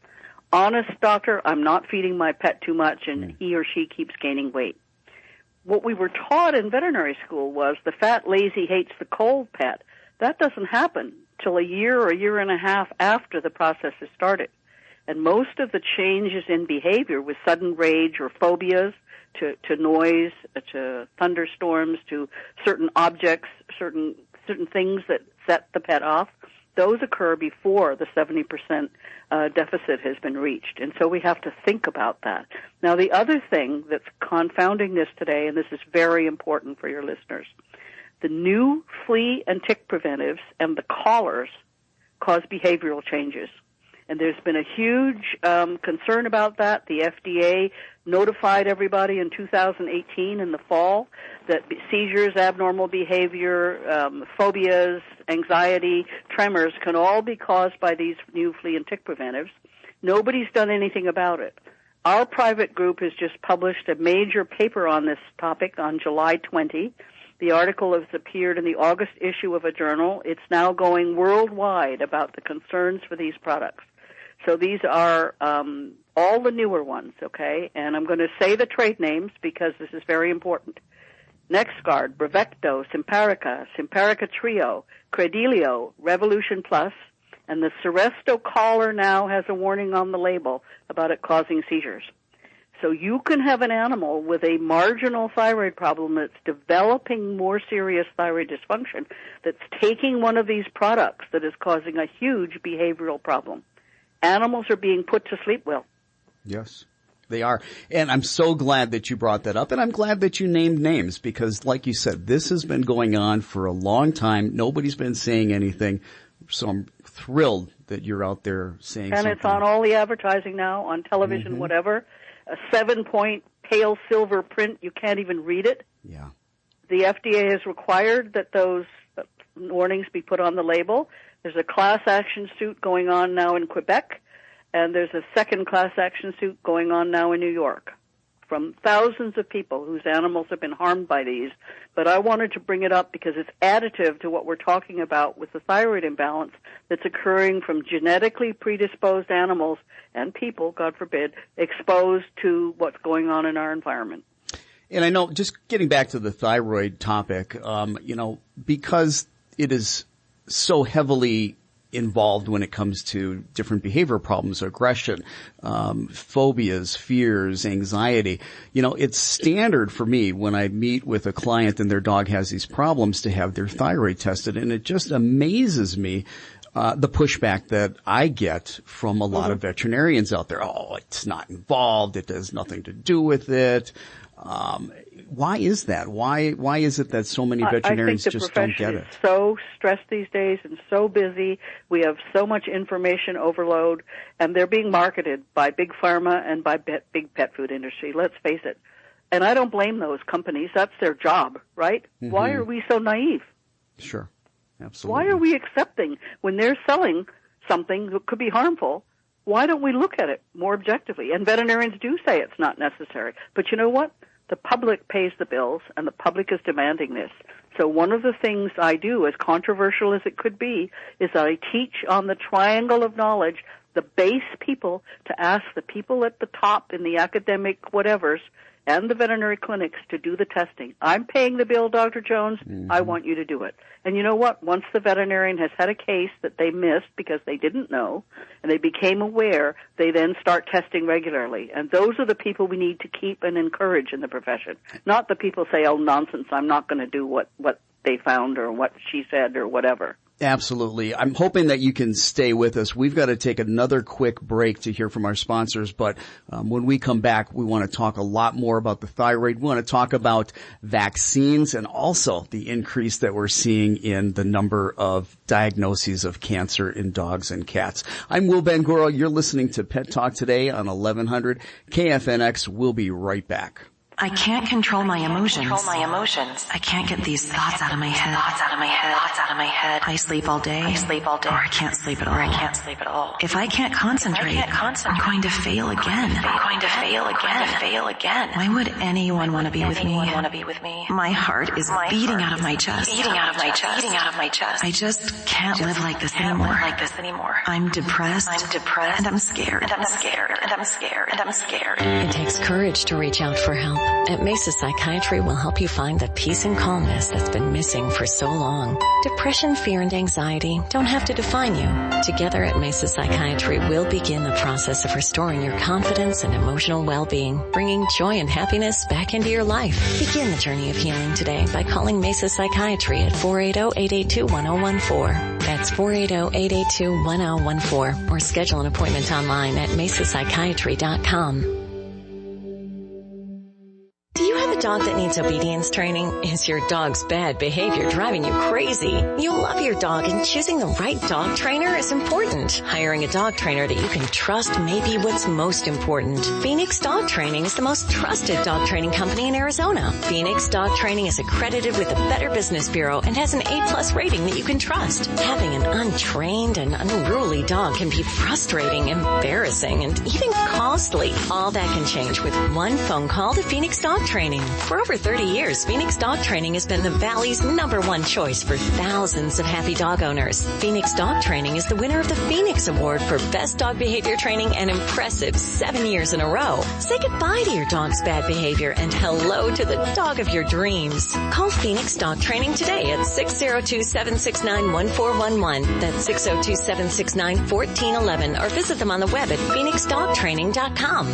Honest, doctor, I'm not feeding my pet too much and he or she keeps gaining weight. What we were taught in veterinary school was the fat, lazy, hates the cold pet. That doesn't happen till a year or a year and a half after the process has started. And most of the changes in behavior with sudden rage or phobias to noise, to thunderstorms, to certain objects, certain things that set the pet off, those occur before the 70% deficit has been reached. And so we have to think about that. Now, the other thing that's confounding this today, and this is very important for your listeners, the new flea and tick preventives and the collars cause behavioral changes. And there's been a huge concern about that. The FDA notified everybody in 2018 in the fall that seizures, abnormal behavior, phobias, anxiety, tremors can all be caused by these new flea and tick preventives. Nobody's done anything about it. Our private group has just published a major paper on this topic on July 20. The article has appeared in the August issue of a journal. It's now going worldwide about the concerns for these products. So these are all the newer ones, okay? And I'm going to say the trade names because this is very important. NexGard, Bravecto, Simparica Trio, Credelio, Revolution Plus, and the Seresto collar now has a warning on the label about it causing seizures. So you can have an animal with a marginal thyroid problem that's developing more serious thyroid dysfunction, that's taking one of these products that is causing a huge behavioral problem. Animals are being put to sleep, Will. Yes, they are. And I'm so glad that you brought that up, and I'm glad that you named names, because like you said, this has been going on for a long time. Nobody's been saying anything. So I'm thrilled that you're out there saying something. And it's on all the advertising now, on television, whatever. A 7-point pale silver print, you can't even read it. Yeah. The FDA has required that those warnings be put on the label. There's a class action suit going on now in Quebec, and there's a second class action suit going on now in New York from thousands of people whose animals have been harmed by these. But I wanted to bring it up because it's additive to what we're talking about with the thyroid imbalance that's occurring from genetically predisposed animals and people, God forbid, exposed to what's going on in our environment. And I know, just getting back to the thyroid topic, because it is so heavily involved when it comes to different behavior problems, aggression, phobias, fears, anxiety. It's standard for me when I meet with a client and their dog has these problems to have their thyroid tested. And it just amazes me, the pushback that I get from a lot of veterinarians out there. Oh, it's not involved. It has nothing to do with it. Why is that? Why is it that so many veterinarians just don't get it? I think the profession is so stressed these days and so busy. We have so much information overload, and they're being marketed by big pharma and by big pet food industry. Let's face it. And I don't blame those companies. That's their job, right? Why are we so naive? Sure. Absolutely. Why are we accepting when they're selling something that could be harmful? Why don't we look at it more objectively? And veterinarians do say it's not necessary. But you know what? The public pays the bills, and the public is demanding this. So one of the things I do, as controversial as it could be, is I teach on the triangle of knowledge, the base people, to ask the people at the top in the academic whatevers and the veterinary clinics to do the testing. I'm paying the bill, Dr. Jones. I want you to do it. And you know what? Once the veterinarian has had a case that they missed because they didn't know and they became aware, they then start testing regularly. And those are the people we need to keep and encourage in the profession. Not the people say, oh, nonsense, I'm not going to do what they found or what she said or whatever. Absolutely. I'm hoping that you can stay with us. We've got to take another quick break to hear from our sponsors, but when we come back, we want to talk a lot more about the thyroid. We want to talk about vaccines and also the increase that we're seeing in the number of diagnoses of cancer in dogs and cats. I'm Will Bangura. You're listening to Pet Talk today on 1100 KFNX. We'll be right back. I can't control my emotions. I can't get these thoughts out of my head. I sleep all day. Or I can't sleep at all. If I can't concentrate, I'm going to fail again. Why would anyone want to be with me? My heart is beating out of my chest. I just can't live like this anymore. I'm depressed. And I'm scared. It takes courage to reach out for help. At Mesa Psychiatry, we'll help you find the peace and calmness that's been missing for so long. Depression, fear, and anxiety don't have to define you. Together at Mesa Psychiatry, we'll begin the process of restoring your confidence and emotional well-being, bringing joy and happiness back into your life. Begin the journey of healing today by calling Mesa Psychiatry at 480-882-1014. That's 480-882-1014, or schedule an appointment online at mesapsychiatry.com. Do you have a dog that needs obedience training? Is your dog's bad behavior driving you crazy? You love your dog, and choosing the right dog trainer is important. Hiring a dog trainer that you can trust may be what's most important. Phoenix Dog Training is the most trusted dog training company in Arizona. Phoenix Dog Training is accredited with the Better Business Bureau and has an A+ rating that you can trust. Having an untrained and unruly dog can be frustrating, embarrassing, and even costly. All that can change with one phone call to Phoenix Dog Training. For over 30 years, Phoenix Dog Training has been the Valley's #1 choice for thousands of happy dog owners. Phoenix Dog Training is the winner of the Phoenix Award for Best Dog Behavior Training an impressive 7 years in a row. Say goodbye to your dog's bad behavior and hello to the dog of your dreams. Call Phoenix Dog Training today at 602-769-1411. That's 602-769-1411, or visit them on the web at phoenixdogtraining.com.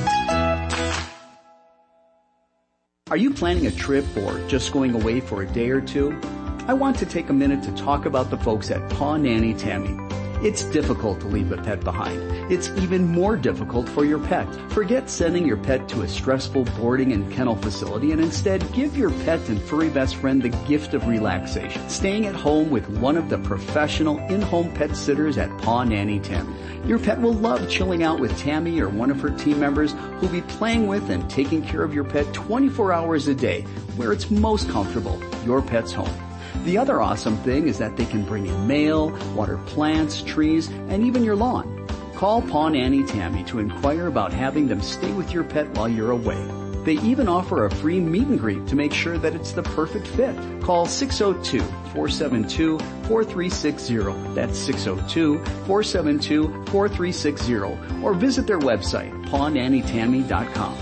Are you planning a trip or just going away for a day or two? I want to take a minute to talk about the folks at Paw Nanny Tammy. It's difficult to leave a pet behind. It's even more difficult for your pet. Forget sending your pet to a stressful boarding and kennel facility and instead give your pet and furry best friend the gift of relaxation. Staying at home with one of the professional in-home pet sitters at Paw Nanny Tammy. Your pet will love chilling out with Tammy or one of her team members who'll be playing with and taking care of your pet 24 hours a day, where it's most comfortable, your pet's home. The other awesome thing is that they can bring in mail, water plants, trees, and even your lawn. Call Paw Nanny Tammy to inquire about having them stay with your pet while you're away. They even offer a free meet and greet to make sure that it's the perfect fit. Call 602-472-4360. That's 602-472-4360. Or visit their website, pawnannytammy.com.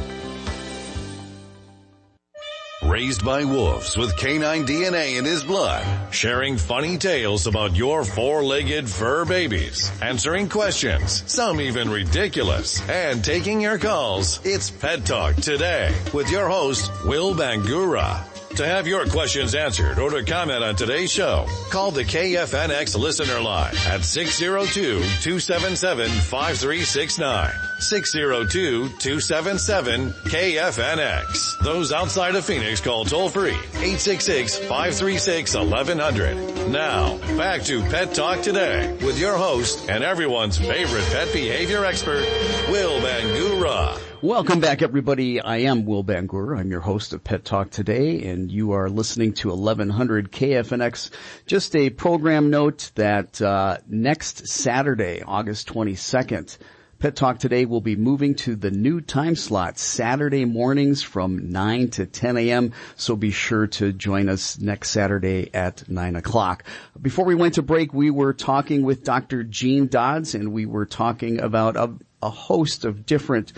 Raised by wolves with canine DNA in his blood, sharing funny tales about your four-legged fur babies, answering questions, some even ridiculous, and taking your calls. It's Pet Talk Today with your host, Will Bangura. To have your questions answered or to comment on today's show, call the KFNX listener line at 602-277-5369. 602-277-KFNX. Those outside of Phoenix call toll-free 866-536-1100. Now, back to Pet Talk Today with your host and everyone's favorite pet behavior expert, Will Bangura. Welcome back, everybody. I am Will Bangura. I'm your host of Pet Talk Today, and you are listening to 1100 KFNX. Just a program note that next Saturday, August 22nd, Pet Talk Today will be moving to the new time slot, Saturday mornings from 9 to 10 a.m., so be sure to join us next Saturday at 9 o'clock. Before we went to break, we were talking with Dr. Jean Dodds, and we were talking about a host of different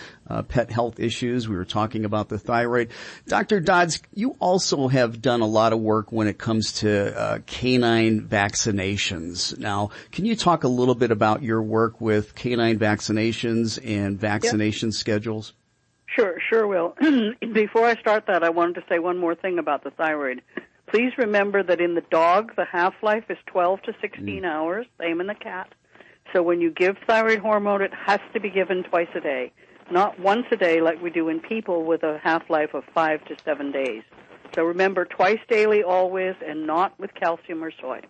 pet health issues. We were talking about the thyroid. Dr. Dodds, you also have done a lot of work when it comes to canine vaccinations. Now, can you talk a little bit about your work with canine vaccinations and vaccination schedules? Sure will. Before I start that, I wanted to say one more thing about the thyroid. Please remember that in the dog, the half-life is 12 to 16 hours, same in the cat. So when you give thyroid hormone, it has to be given twice a day, not once a day like we do in people with a half-life of 5 to 7 days. So remember, twice daily always, and not with calcium or soy.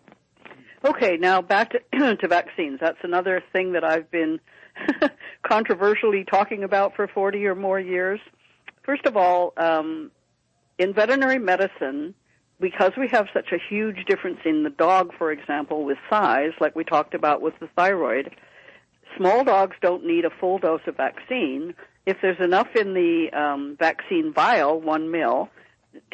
Okay, now back to vaccines. That's another thing that I've been controversially talking about for 40 or more years. First of all, in veterinary medicine, because we have such a huge difference in the dog, for example, with size, like we talked about with the thyroid, small dogs don't need a full dose of vaccine. If there's enough in the vaccine vial, 1 ml,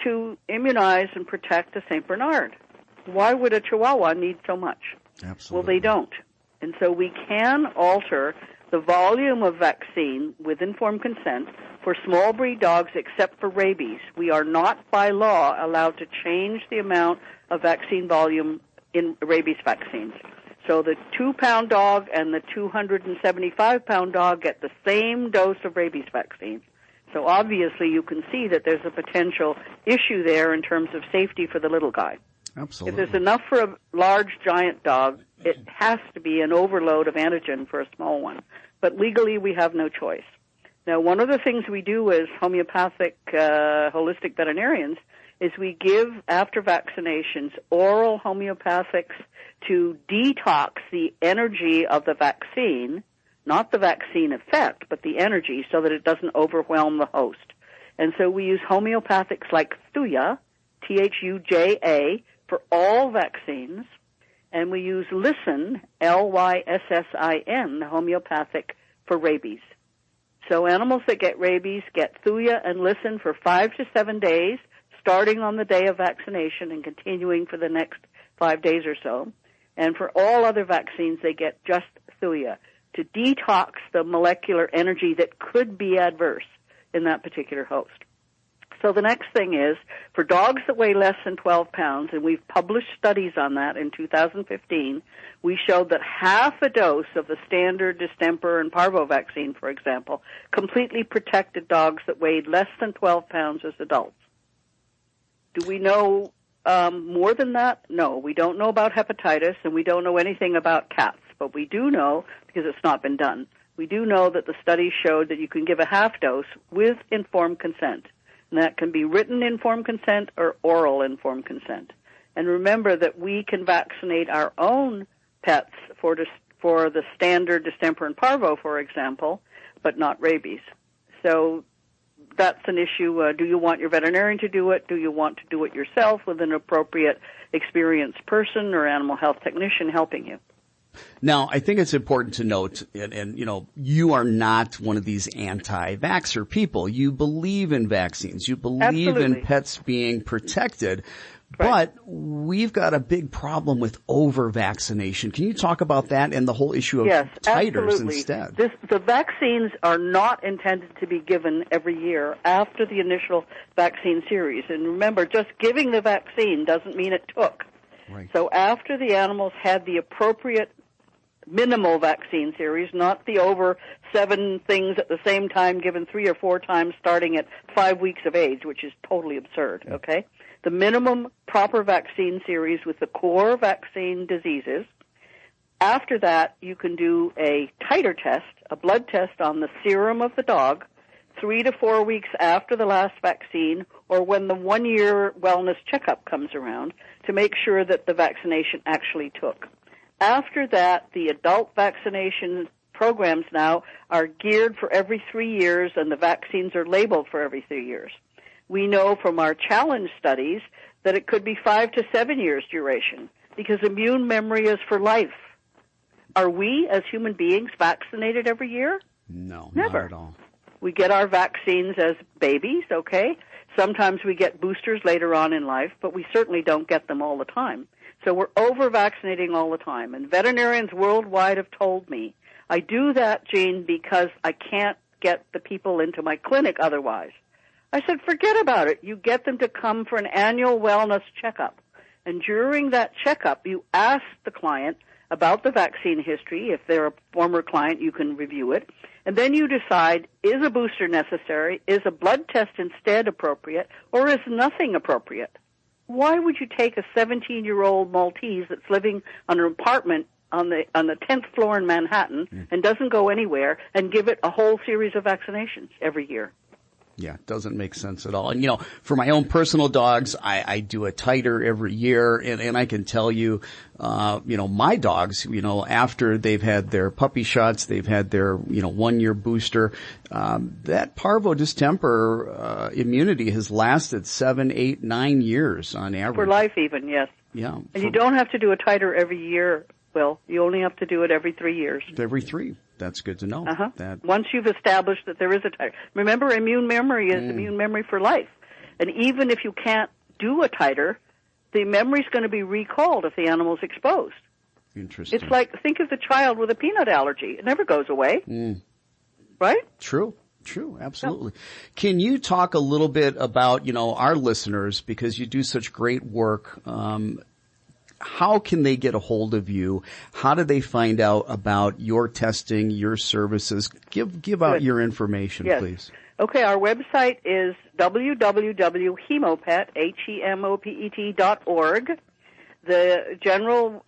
to immunize and protect a St. Bernard. Why would a Chihuahua need so much? Absolutely. Well, they don't. And so we can alter the volume of vaccine with informed consent for small breed dogs except for rabies. We are not by law allowed to change the amount of vaccine volume in rabies vaccines. So the 2-pound dog and the 275-pound dog get the same dose of rabies vaccine. So obviously you can see that there's a potential issue there in terms of safety for the little guy. Absolutely. If there's enough for a large, giant dog, it has to be an overload of antigen for a small one. But legally, we have no choice. Now, one of the things we do as homeopathic, holistic veterinarians is we give, after vaccinations, oral homeopathics to detox the energy of the vaccine, not the vaccine effect, but the energy, so that it doesn't overwhelm the host. And so we use homeopathics like Thuja, Thuja, for all vaccines, and we use Lyssin, Lyssin, homeopathic, for rabies. So animals that get rabies get Thuja and Lyssin for 5 to 7 days, starting on the day of vaccination and continuing for the next 5 days or so. And for all other vaccines, they get just Thuja to detox the molecular energy that could be adverse in that particular host. So the next thing is, for dogs that weigh less than 12 pounds, and we've published studies on that in 2015, we showed that half a dose of the standard distemper and parvo vaccine, for example, completely protected dogs that weighed less than 12 pounds as adults. Do we know more than that? No, we don't know about hepatitis, and we don't know anything about cats. But we do know, because it's not been done, we do know that the studies showed that you can give a half dose with informed consent. And that can be written informed consent or oral informed consent. And remember that we can vaccinate our own pets for the standard distemper and parvo, for example, but not rabies. So that's an issue. Do you want your veterinarian to do it? Do you want to do it yourself with an appropriate experienced person or animal health technician helping you? Now, I think it's important to note, and you are not one of these anti-vaxxer people. You believe in vaccines. You believe in pets being protected. Right. But we've got a big problem with over-vaccination. Can you talk about that and the whole issue of titers absolutely. Instead? The vaccines are not intended to be given every year after the initial vaccine series. And remember, just giving the vaccine doesn't mean it took. Right. So after the animals had the appropriate minimal vaccine series, not the over 7 things at the same time given 3 or 4 times starting at 5 weeks of age, which is totally absurd, okay? The minimum proper vaccine series with the core vaccine diseases. After that, you can do a titer test, a blood test on the serum of the dog 3 to 4 weeks after the last vaccine or when the 1-year wellness checkup comes around to make sure that the vaccination actually took. After that, the adult vaccination programs now are geared for every 3 years, and the vaccines are labeled for every 3 years. We know from our challenge studies that it could be 5 to 7 years duration because immune memory is for life. Are we, as human beings, vaccinated every year? No, never. Not at all. We get our vaccines as babies, okay? Sometimes we get boosters later on in life, but we certainly don't get them all the time. So we're over-vaccinating all the time. And veterinarians worldwide have told me, I do that, Jean, because I can't get the people into my clinic otherwise. I said, forget about it. You get them to come for an annual wellness checkup. And during that checkup, you ask the client about the vaccine history. If they're a former client, you can review it. And then you decide, is a booster necessary? Is a blood test instead appropriate? Or is nothing appropriate? Why would you take a 17-year-old Maltese that's living on an apartment on the 10th floor in Manhattan and doesn't go anywhere and give it a whole series of vaccinations every year? Yeah, it doesn't make sense at all. And, for my own personal dogs, I do a titer every year, and I can tell you, my dogs, after they've had their puppy shots, they've had their, 1-year booster, that parvo distemper immunity has lasted 7, 8, 9 years on average. For life even, yes. Yeah. And you don't have to do a titer every year, Will. You only have to do it every 3 years. Every 3. That's good to know. Once you've established that there is a titer. Remember, immune memory is immune memory for life. And even if you can't do a titer, the memory's going to be recalled if the animal's exposed. Interesting. It's like, think of the child with a peanut allergy. It never goes away. Right? True, absolutely. Yeah. Can you talk a little bit about, our listeners, because you do such great work, how can they get a hold of you? How do they find out about your testing, your services? Give out your information, please. Okay, our website is www.hemopet.org. The general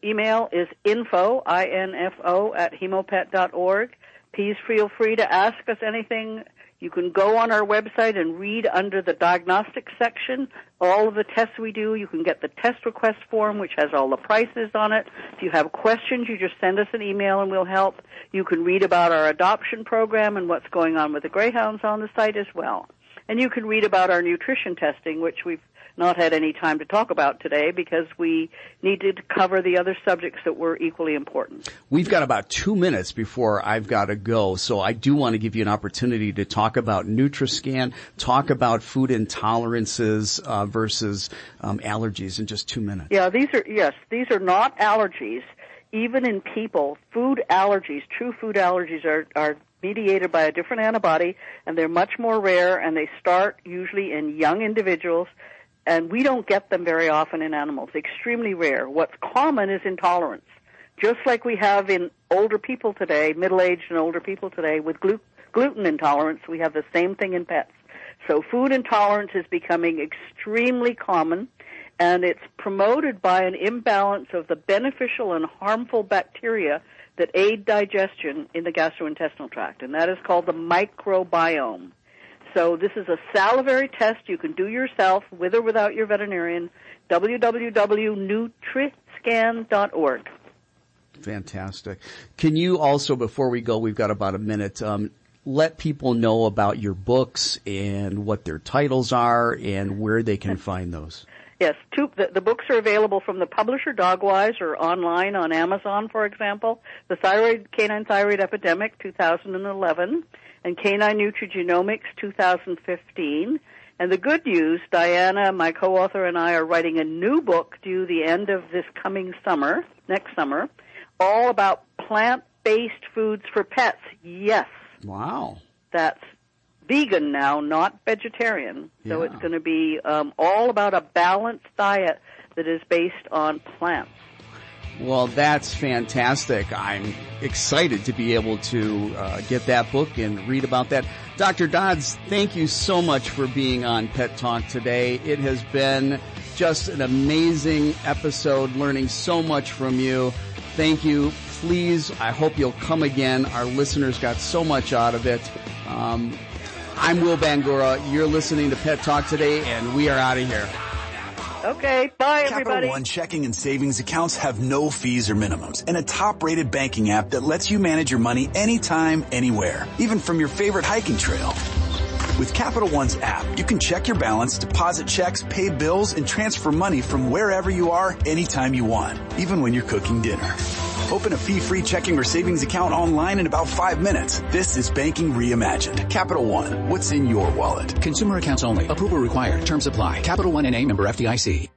email is info @hemopet.org. Please feel free to ask us anything. You can go on our website and read under the diagnostics section all of the tests we do. You can get the test request form, which has all the prices on it. If you have questions, you just send us an email and we'll help. You can read about our adoption program and what's going on with the greyhounds on the site as well. And you can read about our nutrition testing, which we've not had any time to talk about today because we needed to cover the other subjects that were equally important. We've got about 2 minutes before I've got to go, so I do want to give you an opportunity to talk about NutriScan, talk about food intolerances versus allergies in just 2 minutes. Yeah, these are not allergies. Even in people, food allergies, true food allergies are mediated by a different antibody, and they're much more rare, and they start usually in young individuals. And we don't get them very often in animals, extremely rare. What's common is intolerance. Just like we have in older people today, middle-aged and older people today, with gluten intolerance, we have the same thing in pets. So food intolerance is becoming extremely common, and it's promoted by an imbalance of the beneficial and harmful bacteria that aid digestion in the gastrointestinal tract, and that is called the microbiome. So this is a salivary test you can do yourself, with or without your veterinarian, www.nutriscan.org. Fantastic. Can you also, before we go, we've got about a minute, let people know about your books and what their titles are and where they can find those? Yes, the books are available from the publisher Dogwise or online on Amazon, for example. The Canine Thyroid Epidemic, 2011, and Canine Nutrigenomics, 2015. And the good news, Diana, my co-author, and I are writing a new book due the end of this coming summer, next summer, all about plant-based foods for pets. Yes. Wow. That's vegan now, not vegetarian. So it's going to be all about a balanced diet that is based on plants. Well, that's fantastic. I'm excited to be able to get that book and read about that. Dr. Dodds, thank you so much for being on Pet Talk today. It has been just an amazing episode, learning so much from you. Thank you. Please, I hope you'll come again. Our listeners got so much out of it. I'm Will Bangura. You're listening to Pet Talk today, and we are out of here. Okay, bye, everybody. Capital One checking and savings accounts have no fees or minimums, and a top-rated banking app that lets you manage your money anytime, anywhere, even from your favorite hiking trail. With Capital One's app, you can check your balance, deposit checks, pay bills, and transfer money from wherever you are, anytime you want, even when you're cooking dinner. Open a fee-free checking or savings account online in about 5 minutes. This is banking reimagined. Capital One, what's in your wallet? Consumer accounts only. Approval required. Terms apply. Capital One NA, member FDIC.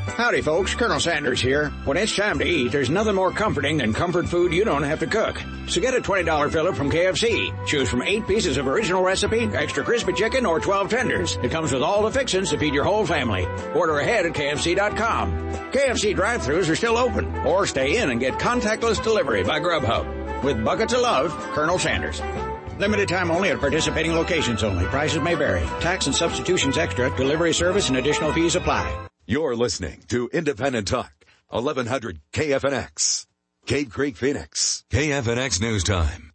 Howdy, folks. Colonel Sanders here. When it's time to eat, there's nothing more comforting than comfort food you don't have to cook. So get a $20 fill-up from KFC. Choose from 8 pieces of original recipe, extra crispy chicken, or 12 tenders. It comes with all the fixins to feed your whole family. Order ahead at KFC.com. KFC drive-thrus are still open. Or stay in and get contactless delivery by Grubhub. With buckets of love, Colonel Sanders. Limited time only at participating locations only. Prices may vary. Tax and substitutions extra. Delivery service and additional fees apply. You're listening to Independent Talk, 1100 KFNX. Cave Creek, Phoenix. KFNX News Time.